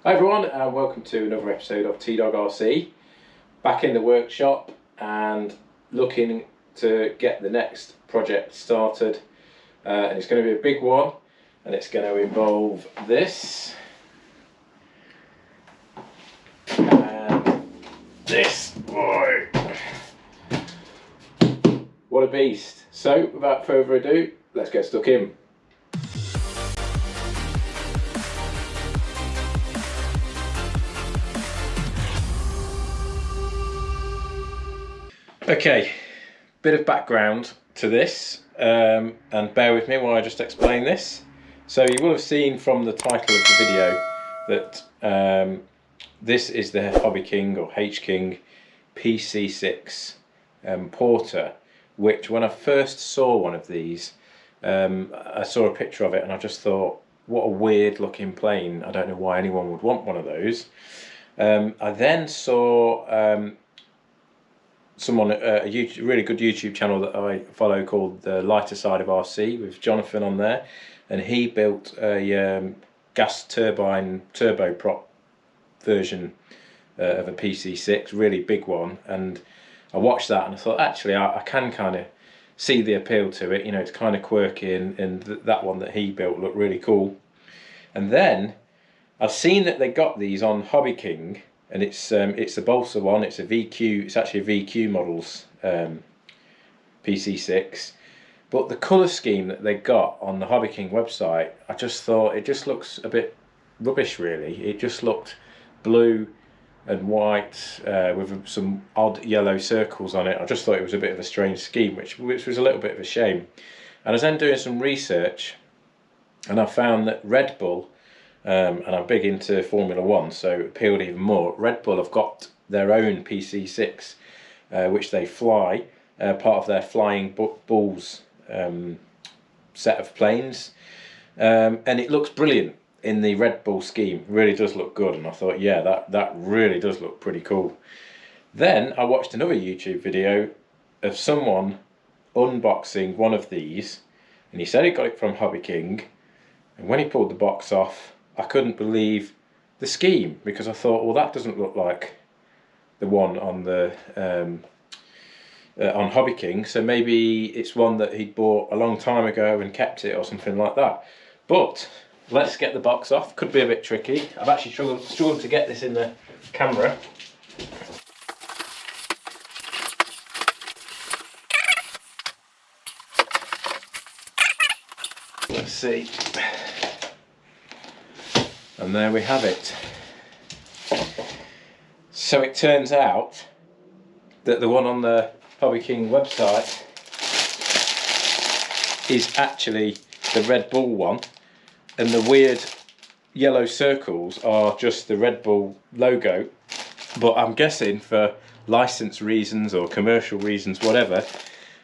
Hi everyone, and welcome to another episode of T-Dog RC. Back in the workshop and looking to get the next project started. And it's going to be a big one, and it's going to involve this and this boy. What a beast. So without further ado, let's get stuck in. Okay, bit of background to this, and bear with me while I just explain this. So you will have seen from the title of the video that this is the Hobby King or H King PC-6 Porter, which when I first saw one of these, I saw a picture of it and I just thought, what a weird looking plane. I don't know why anyone would want one of those. I then saw someone, a really good YouTube channel that I follow called The Lighter Side of RC, with Jonathan on there, and he built a gas turbine turboprop version of a PC-6, really big one, and I watched that and I thought, actually I can kind of see the appeal to it. You know, it's kind of quirky, and that one that he built looked really cool. And then I've seen that they got these on Hobby King, and it's the Balsa one. It's a VQ. It's actually a VQ models PC-6, but the colour scheme that they got on the Hobby King website, I just thought it just looks a bit rubbish. Really, it just looked blue and white with some odd yellow circles on it. I just thought it was a bit of a strange scheme, which was a little bit of a shame. And I was then doing some research, and I found that Red Bull. And I'm big into Formula 1, so it appealed even more. Red Bull have got their own PC-6, which they fly, part of their Flying Bulls set of planes. And it looks brilliant in the Red Bull scheme, really does look good. And I thought, yeah, that really does look pretty cool. Then I watched another YouTube video of someone unboxing one of these, and he said he got it from Hobby King. And when he pulled the box off, I couldn't believe the scheme, because I thought, well, that doesn't look like the one on the on Hobby King, so maybe it's one that he'd bought a long time ago and kept it or something like that. But let's get the box off. Could be a bit tricky. I've actually struggled to get this in the camera. Let's see. And there we have it. So it turns out that the one on the Hobby King website is actually the Red Bull one, and the weird yellow circles are just the Red Bull logo. But I'm guessing for license reasons or commercial reasons, whatever,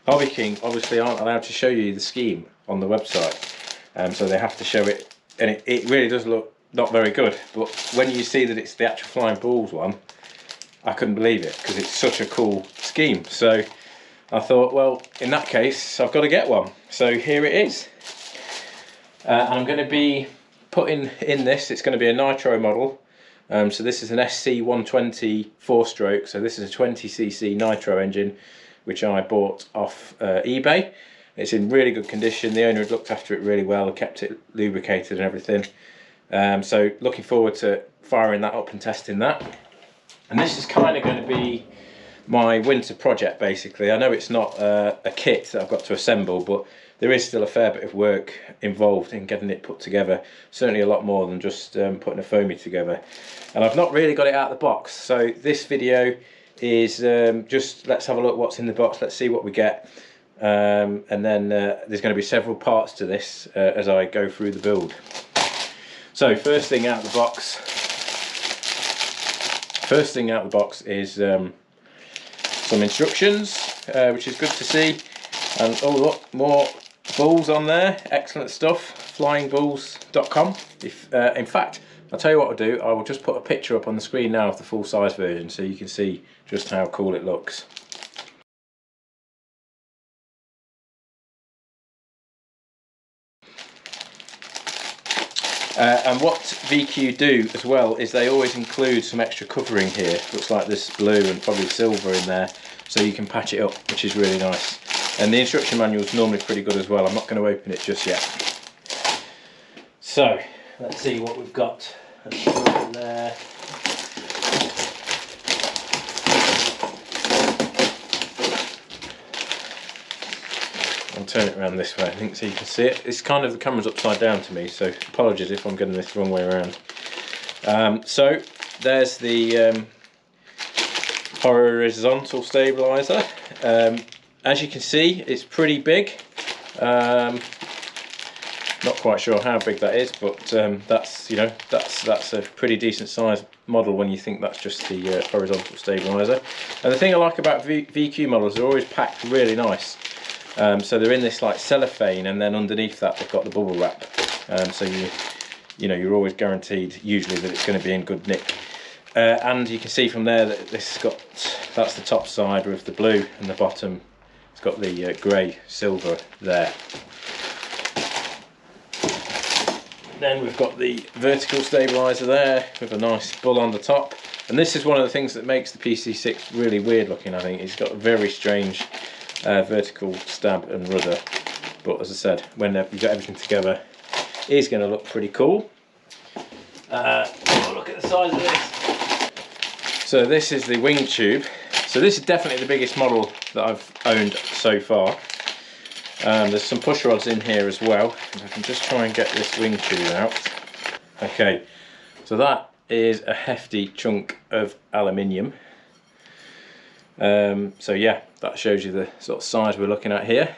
Hobby King obviously aren't allowed to show you the scheme on the website, so they have to show it, and it really does look not very good. But when you see that it's the actual Flying Bulls one, I couldn't believe it, because it's such a cool scheme. So I thought, well, in that case, I've got to get one. So here it is. And I'm going to be putting in this, it's going to be a nitro model. So this is an SC120 4-stroke, so this is a 20cc nitro engine, which I bought off eBay. It's in really good condition. The owner had looked after it really well, kept it lubricated and everything. So looking forward to firing that up and testing that. And this is kind of going to be my winter project, basically. I know it's not a kit that I've got to assemble, but there is still a fair bit of work involved in getting it put together. Certainly a lot more than just putting a foamy together. And I've not really got it out of the box. So this video is just let's have a look what's in the box. Let's see what we get. And then there's going to be several parts to this as I go through the build. So first thing out of the box. First thing out of the box is some instructions, which is good to see. And oh look, more bulls on there. Excellent stuff. Flyingbulls.com. In fact, I'll tell you what I'll do. I will just put a picture up on the screen now of the full size version, so you can see just how cool it looks. And what VQ do as well is they always include some extra covering here. Looks like this blue and probably silver in there, so you can patch it up, which is really nice. And the instruction manual is normally pretty good as well. I'm not going to open it just yet. So let's see what we've got. Let's put it in there. I'll turn it around this way, I think, so you can see it. It's kind of, the camera's upside down to me, so apologies if I'm getting this the wrong way around. So there's the horizontal stabilizer. As you can see, it's pretty big. Not quite sure how big that is, but that's, you know, that's a pretty decent size model when you think that's just the horizontal stabilizer. And the thing I like about VQ models, they're always packed really nice. So they're in this like cellophane, and then underneath that they've got the bubble wrap. So you know, you're always guaranteed usually that it's going to be in good nick. And you can see from there that this has got, that's the top side with the blue, and the bottom it's got the grey silver there. Then we've got the vertical stabilizer there with a nice bull on the top. And this is one of the things that makes the PC-6 really weird looking, I think. It's got a very strange vertical stab and rudder, but as I said, when you've got everything together, it's going to look pretty cool. Look at the size of this. So this is the wing tube. So this is definitely the biggest model that I've owned so far. There's some push rods in here as well. If I can just try and get this wing tube out. Okay, so that is a hefty chunk of aluminium. So yeah, that shows you the sort of size we're looking at here.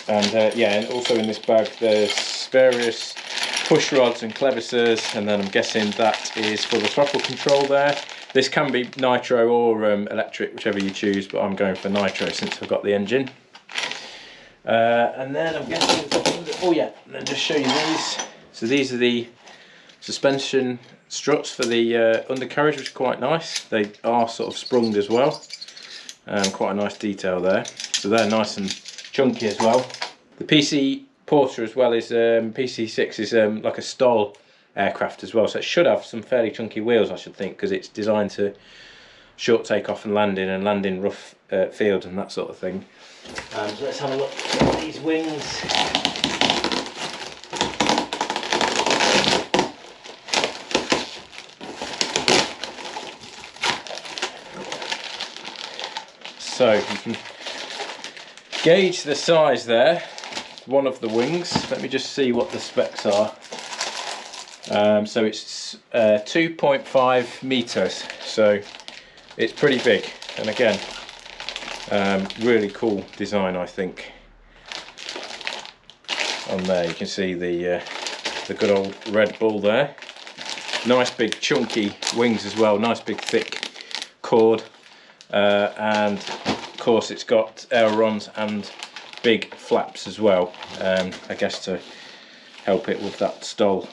And yeah, and also in this bag there's various push rods and clevissers, and then I'm guessing that is for the throttle control there. This can be nitro or electric, whichever you choose, but I'm going for nitro since I've got the engine. And then I'm guessing, oh yeah, and then just show you these. So these are the suspension struts for the undercarriage, which are quite nice. They are sort of sprung as well. Quite a nice detail there. So they're nice and chunky as well. The PC Porter as well is PC-6 is like a STOL aircraft as well, so it should have some fairly chunky wheels, I should think, because it's designed to short takeoff and land in rough fields and that sort of thing. So let's have a look at these wings. So you can gauge the size there, one of the wings. Let me just see what the specs are. So it's 2.5 meters, so it's pretty big, and again, really cool design, I think. On there you can see the good old Red Bull there. Nice big chunky wings as well, nice big thick cord, and of course it's got ailerons and big flaps as well, I guess to help it with that STOL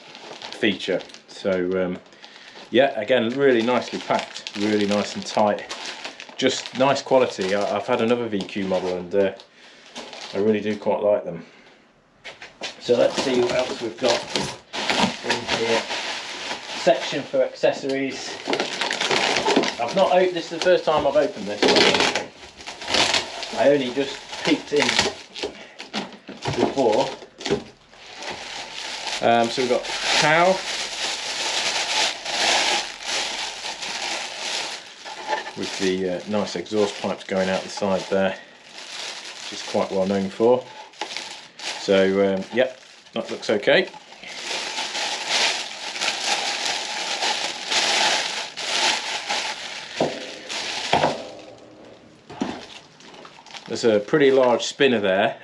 feature. So yeah, again, really nicely packed, really nice and tight, just nice quality. I've had another VQ model and I really do quite like them. So let's see what else we've got in here. Section for accessories. I've not opened this, is the first time I've opened this. I only just peeked in before. So we've got cow, with the nice exhaust pipes going out the side there, which is quite well known for. So yep, that looks okay. There's a pretty large spinner there.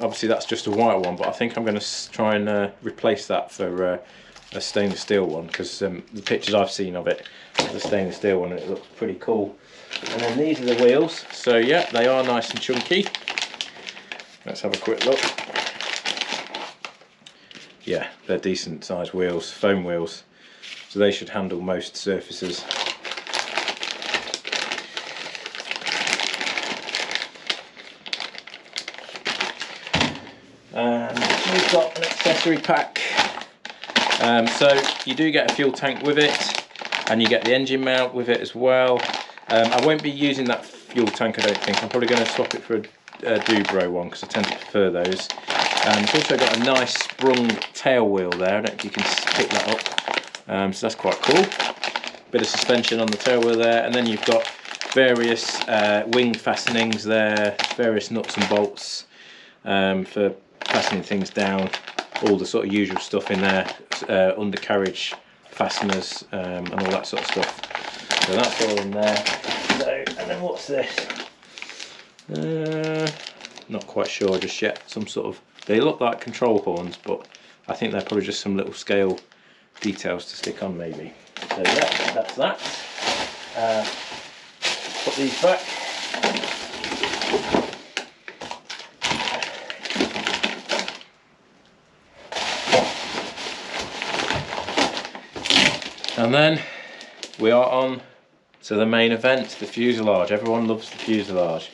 Obviously that's just a white one, but I think I'm going to try and replace that for a stainless steel one, because the pictures I've seen of it, the stainless steel one, it looks pretty cool. And then these are the wheels. So yeah, they are nice and chunky. Let's have a quick look. Yeah, they're decent sized wheels, foam wheels, so they should handle most surfaces. And we've got an accessory pack. So you do get a fuel tank with it, and you get the engine mount with it as well. I won't be using that fuel tank, I don't think. I'm probably going to swap it for a Dubro one because I tend to prefer those. It's also got a nice sprung tail wheel there. I don't know if you can pick that up. So that's quite cool. Bit of suspension on the tail wheel there, and then you've got various wing fastenings there, various nuts and bolts for fastening things down. All the sort of usual stuff in there, undercarriage fasteners and all that sort of stuff. So that's all in there. So, and then what's this? Not quite sure just yet. Some sort of, they look like control horns, but I think they're probably just some little scale details to stick on maybe. So yeah, that's that. Put these back. And then we are on to the main event, the fuselage. Everyone loves the fuselage.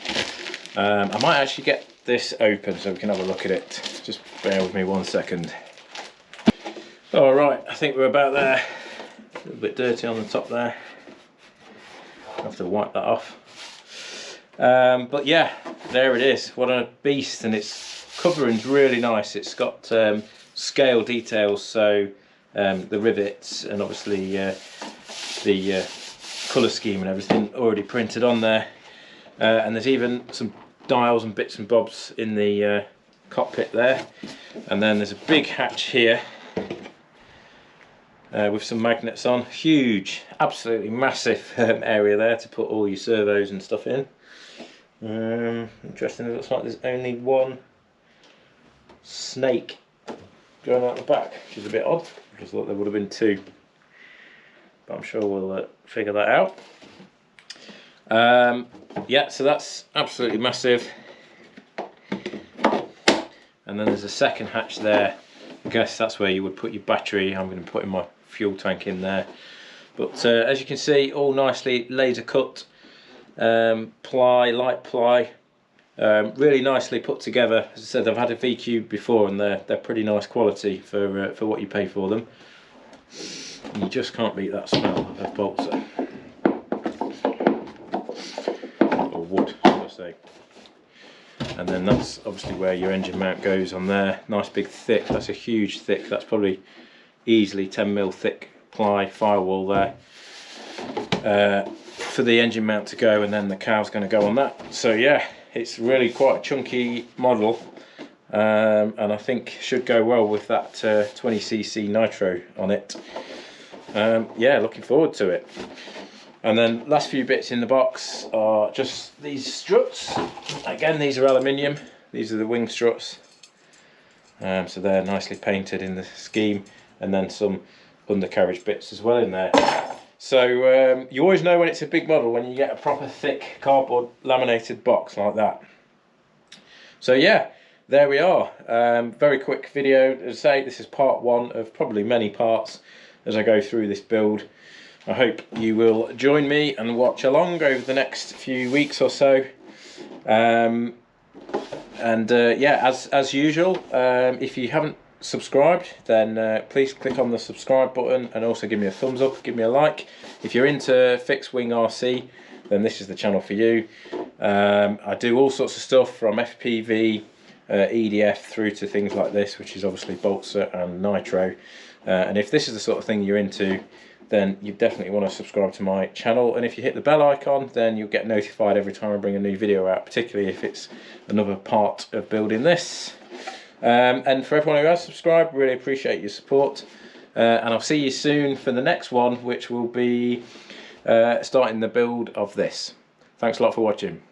I might actually get this open so we can have a look at it. Just bear with me 1 second. Alright, I think we're about there. A little bit dirty on the top there. I'll have to wipe that off. But yeah, there it is. What a beast, and its covering's really nice. It's got scale details, so the rivets and obviously the colour scheme and everything already printed on there, and there's even some dials and bits and bobs in the cockpit there, and then there's a big hatch here with some magnets on. Huge, absolutely massive area there to put all your servos and stuff in. Interesting, it looks like there's only one snake going out the back, which is a bit odd. I just thought there would have been two, but I'm sure we'll figure that out. Yeah, so that's absolutely massive. And then there's a second hatch there. I guess that's where you would put your battery. I'm going to put in my fuel tank in there. But as you can see, all nicely laser cut, ply, light ply, really nicely put together. As I said, I've had a VQ before, and they're pretty nice quality for what you pay for them. You just can't beat that smell of Balsa, or wood, should I say. And then that's obviously where your engine mount goes on there. Nice big thick, that's a huge thick, that's probably easily 10mm thick ply firewall there for the engine mount to go, and then the cow's going to go on that. So yeah, it's really quite a chunky model, and I think should go well with that 20cc nitro on it. Yeah, looking forward to it. And then last few bits in the box are just these struts. Again, these are aluminium. These are the wing struts. So they're nicely painted in the scheme, and then some undercarriage bits as well in there. So you always know when it's a big model when you get a proper thick cardboard laminated box like that. So yeah, there we are. Very quick video. As I say, this is part one of probably many parts as I go through this build. I hope you will join me and watch along over the next few weeks or so. Yeah, as usual, if you haven't subscribed, then please click on the subscribe button, and also give me a thumbs up, give me a like. If you're into fixed wing RC, then this is the channel for you. I do all sorts of stuff from FPV, EDF through to things like this, which is obviously Balsa and Nitro. And if this is the sort of thing you're into, then you definitely want to subscribe to my channel, and if you hit the bell icon, then you'll get notified every time I bring a new video out, particularly if it's another part of building this. And for everyone who has subscribed, really appreciate your support, and I'll see you soon for the next one, which will be starting the build of this. Thanks a lot for watching.